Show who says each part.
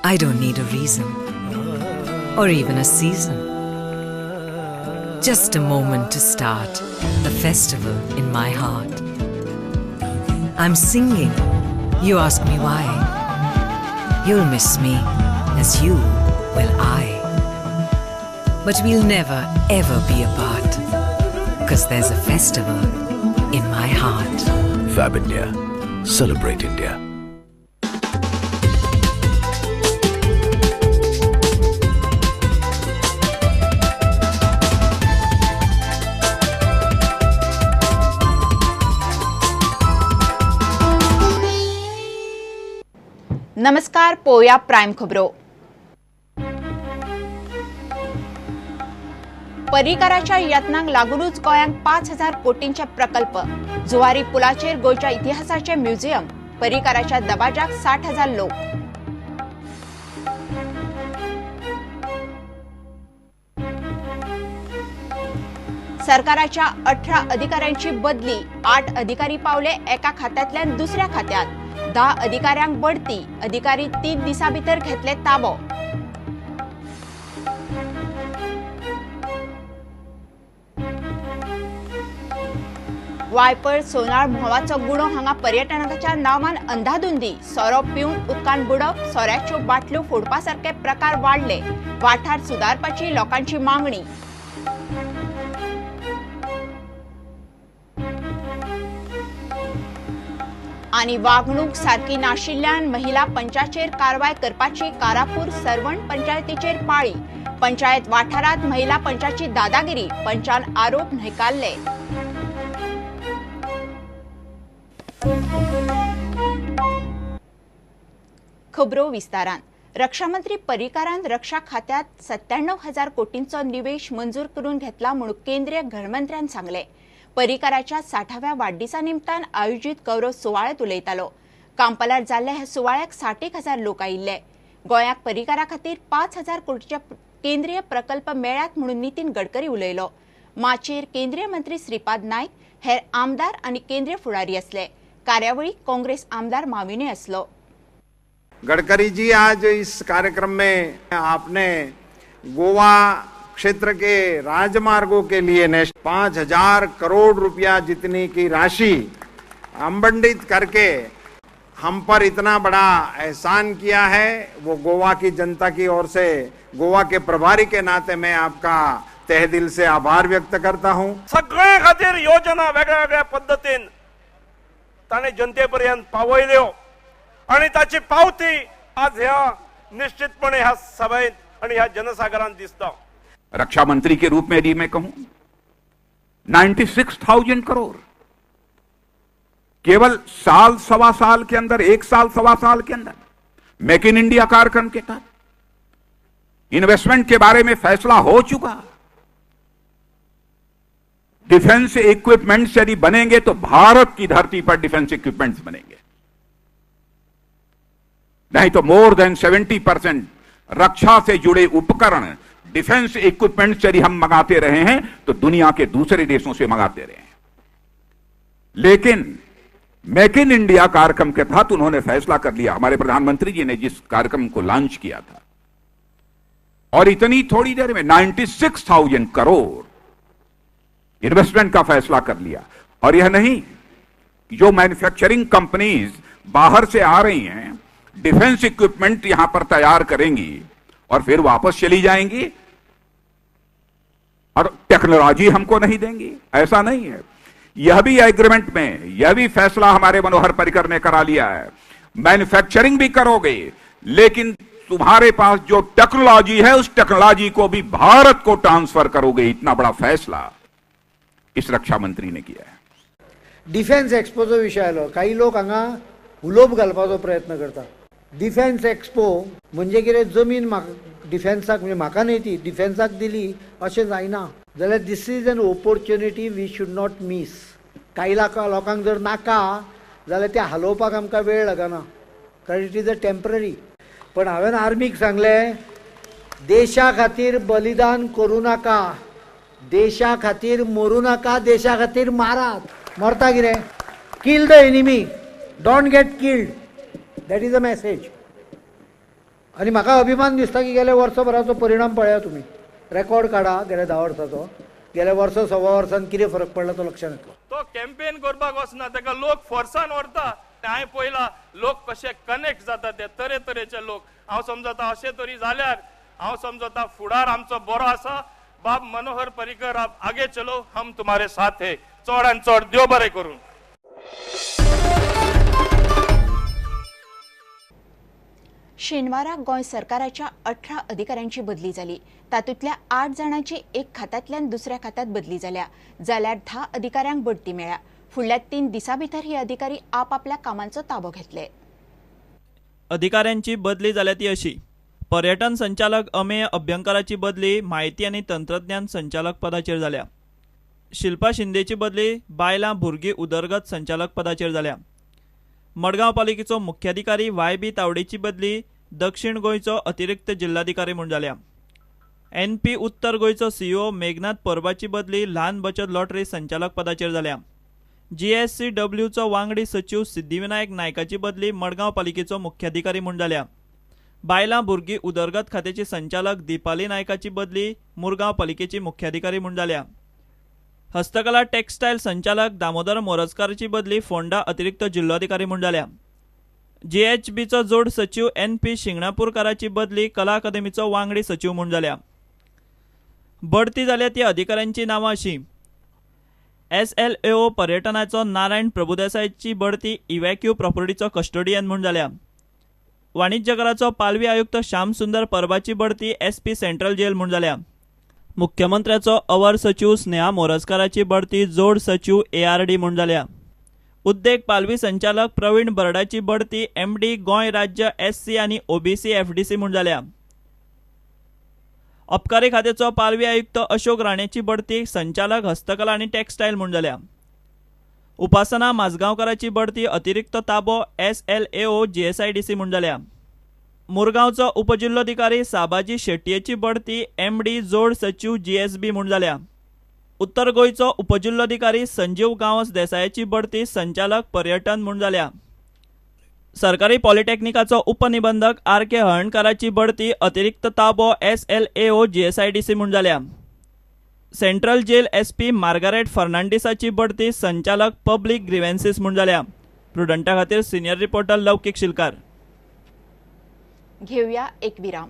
Speaker 1: I don't need a reason or even a season. Just a moment to start the festival in my heart. I'm singing. You ask me why. You'll miss me as you will I. But we'll never ever be apart, 'cause there's a festival in my heart.
Speaker 2: Fab India. Celebrate India.
Speaker 3: नमस्कार. पोया prime खबरो. परिकाराच्या यत्नांक लागूनच गोंयांत 5,000 कोटींचे प्रकल्प. जुवारी पुलाचेर गोंयच्या इतिहासाचे museum. परिकाराच्या दबाज्याक 60,000 लोक. सरकाराच्या 18 अधिकाऱ्यांची बदली. 8 अधिकारी पावले एका खात्यांतल्यान दुसऱ्या खात्यांत. 10 अधिकाऱ्यांक बढती. अधिकारी 3 दिसां भितर घेतले ताबो. वायपर सोनार म्होवाचो गुणो हांगा पर्यटनाच्या नांवान अंधाधुंदी. सोरो पिवन उदकान बुडप, सोऱ्याच्यो बाटल्यो फोडपा सारखे प्रकार वाडले. वाठार सुदारपाची लोकांची मागणी. आनी वागणूक सारकी नाशिल्ल्यान महिला पंचाचेर कारवाय करपाची कारापूर सरवण पंचायतीचेर पाळी. पंचायत वाठारांत महिला पंचाची दादागिरी. पंचान आरोप न्हयकारले. खबरो विस्तारान. रक्षा मंत्री पर्रीकारान रक्षा खात्यात 97,000 कोटींचो निवेश मंजूर करून घेतला म्हणून केंद्रीय गृहमंत्र्यान सांगले. पर्रीकाराच्या 60व्या वाडदिसा निमतान आयोजित गौरव सुवाळ्यात उलयतालो. कांपालार जाल्ल्या ह्या सुवाळ्याक 60,000 लोक आयिल्ले. गोंयाक पर्रीकारा खातीर 5,000 कोटींचे केंद्रीय प्रकल्प मेळ्ळ्यात म्हणून नितीन गडकरी उलयलो. माचयेर केंद्रीय मंत्री श्रीपाद नायक, हेर आमदार आनी केंद्रीय फुडारी असले. कार्यावळीक काँग्रेस आमदार माविने असलो.
Speaker 4: गडकरी जी, आज इस कार्यक्रम में आपने गोवा क्षेत्र के राजमार्गों के लिए 5,000 करोड़ रुपया जितनी की राशि आवंटित करके हम पर इतना बड़ा एहसान किया है, वो गोवा की जनता की ओर से, गोवा के प्रभारी के नाते मैं आपका तहे दिल से आभार व्यक्त करता हूं.
Speaker 5: सगळ्या खातीर योजना वेगळ्या वेगळ्या पद्धतीन ताणे जनतेपर्यंत पावयल्यो आणि ताची पावती आज ह्या निश्चितपणे ह्या सभेत आणि ह्या जनसागरांत दिसता.
Speaker 6: रक्षा मंत्री के रूप में यदि मैं कहूं 96,000 करोड़ केवल साल सवा साल के अंदर, 1 साल सवा साल के अंदर मेक इन इंडिया कार्यक्रम के तहत इन्वेस्टमेंट के बारे में फैसला हो चुका. डिफेंस इक्विपमेंट्स यदि बनेंगे तो भारत की धरती पर डिफेंस इक्विपमेंट्स बनेंगे. नहीं तो मोर देन 70% रक्षा से जुड़े उपकरण, डिफेंस इक्विपमेंट्स यदि हम मंगाते रहे हैं तो दुनिया के दूसरे देशों से मंगाते रहे हैं. लेकिन मेक इन इंडिया कार्यक्रम के तहत उन्होंने फैसला कर लिया, हमारे प्रधानमंत्री जी ने जिस कार्यक्रम को लॉन्च किया था, और इतनी थोड़ी देर में 96,000 करोड़ इन्वेस्टमेंट का फैसला कर लिया. और यह नहीं, जो मैन्युफैक्चरिंग कंपनीज बाहर से आ रही हैं, डिफेंस इक्विपमेंट यहां पर तैयार करेंगी और फिर वापस चली जाएंगी और टेक्नोलॉजी हमको नहीं देंगी, ऐसा नहीं है. यह भी एग्रीमेंट में, यह भी फैसला हमारे मनोहर पर्रिकर ने करा लिया है. मैन्युफैक्चरिंग भी करोगे, लेकिन तुम्हारे पास जो टेक्नोलॉजी है उस टेक्नोलॉजी को भी भारत को ट्रांसफर करोगे. इतना बड़ा फैसला इस रक्षा मंत्री ने किया है.
Speaker 7: डिफेन्स एक्सपोचो विषय आलो. काही लोक हांगा उलोप घालपाचो प्रयत्न करतात. डिफेन्स एक्सपो म्हणजे कितें, जमीन डिफेन्साक म्हणजे म्हाका न्ही ती डिफेन्साक दिली अशें जायना. जाल्यार this is an opportunity we should not miss. काही लोकांक जर नाका जाल्यार ते हालोवपाक आमकां वेळ लागना, कारण इट इज अ टेम्पररी. पण हांवें आर्मीक सांगलें, देशा खातीर बलिदान करूं नाका, देशा खातीर मरूं नाका, देशा खातीर मारात. मरता कितें? Kill the enemy, don't get killed. That is the message. आणि म्हाका अभिमान दिसता की गेल्या वर्सभराचो परिणाम पळया तुमी, रेकॉर्ड काढा गेल्या 10 वर्साचो, गेल्या वर्स सव्वा वर्सान कितें फरक पडला तो लक्षांत येतलो.
Speaker 8: तो कॅम्पेन करपाक वचना, ताका लोक फोर्सान व्हरता. हांवें पळयला लोक कशे कनेक्ट जाता, ते तरेतरेचे लोक. हांव समजता अशे तरी जाल्यार हांव समजता फुडार आमचो बरो आसा. बाब मनोहर पर्रीकर, आप आगे चलो, हम तुम्हारे साथ है. चड आनी चड देव बरें करूं.
Speaker 3: शेनवारा गोंय सरकाराच्या 18 अधिकाऱ्यांची बदली जाली. तातूंतल्या 8 जाणांची एक खात्यांतल्यान दुसऱ्या खात्यांत बदली जाल्या, जाल्यार 10 अधिकाऱ्यांक बडटी मेळ्ळ्या. फुडल्या 3 दिसां भितर हे अधिकारी आपापल्या कामांचो ताबो घेतले.
Speaker 9: अधिकाऱ्यांची बदली जाल्या ती अशी: पर्यटन संचालक अमेय अभ्यंकराची बदली माहिती आनी तंत्रज्ञान संचालक पदाचेर जाल्या. शिल्पा शिंदेची बदली बायलां भुरगीं उदरगत संचालक पदाचेर जाल्या. मडगांव पालिकेचो मुख्याधिकारी YB तावडेची बदली दक्षिण गोंयचो अतिरिक्त जिल्हाधिकारी म्हूण जाल्या. NP उत्तर गोंयचो CEO मेघनाथ परबाची बदली ल्हान बचत लॉटरी संचालक पदाचेर जाल्या. GSCWचो वांगडी सचिव सिद्धिविनायक नायकाची बदली मडगांव पालिकेचो मुख्याधिकारी म्हूण जाल्या. बायलां भुरगीं उदरगत खात्याची संचालक दिपाली नायकाची बदली मुरगांव पालिकेची मुख्याधिकारी म्हूण जाल्या. हस्तकला टेक्स्टायल संचालक दामोदर मोरजकाराची बदली फोंडा अतिरिक्त जिल्लोधिकारी म्हूण जाल्या. GHBचो जोड सचिव NP शिंगणापूरकाराची बदली कला अकादमीचो वांगडी सचिव म्हूण जाल्या. बडती जाल्या ती अधिकाऱ्यांची नांवां अशीं: SLAO पर्यटनाचो नारायण प्रभुदेसायची बडती इवॅक्यू प्रॉपर्टीचो कस्टोडियन म्हूण जाल्या. वाणिज्यकराचो पालवी आयुक्त श्याम सुंदर परबाची बडती SP सेंट्रल जेल म्हूण जाल्या. मुख्यमंत्र्याचो अवर सचिव स्नेहा मोरजकाराची बडती जोड सचिव ARD म्हूण जाल्या. उद्देग पालवी संचालक प्रवीण बर्डाची बडती MD गोंय राज्य SC आनी OBC FDC म्हूण जाल्या. अबकारी खात्याचो पालवी आयुक्त अशोक राणेची बडती संचालक हस्तकला आनी टेक्स्टायल म्हूण जाल्या. उपासना माजगांवकाराची बडती अतिरिक्त ताबो SLAO GSIDC म्हूण जाल्या. मुरगांवचो उपजिल्लोधिकारी साबाजी शेट्येची बडती MD जोड सचिव GSB म्हूण जाल्या. उत्तर गोंयचो उपजिल्लोधिकारी संजीव गांवस देसायाची बडती संचालक पर्यटन म्हूण जाल्या. सरकारी पॉलिटेक्निकाचो उपनिबंधक RK हळणकाराची बडती अतिरिक्त ताबो SLAO GSIDC म्हूण जाल्या. सेंट्रल जेल SP मार्गारेट फर्नांडिसाची बडती संचालक पब्लिक ग्रीव्हन्सीस म्हूण जाल्या. प्रुडंटा खातीर सिनियर रिपोर्टर लौकीक शिलकार.
Speaker 3: घेऊया एक विराम.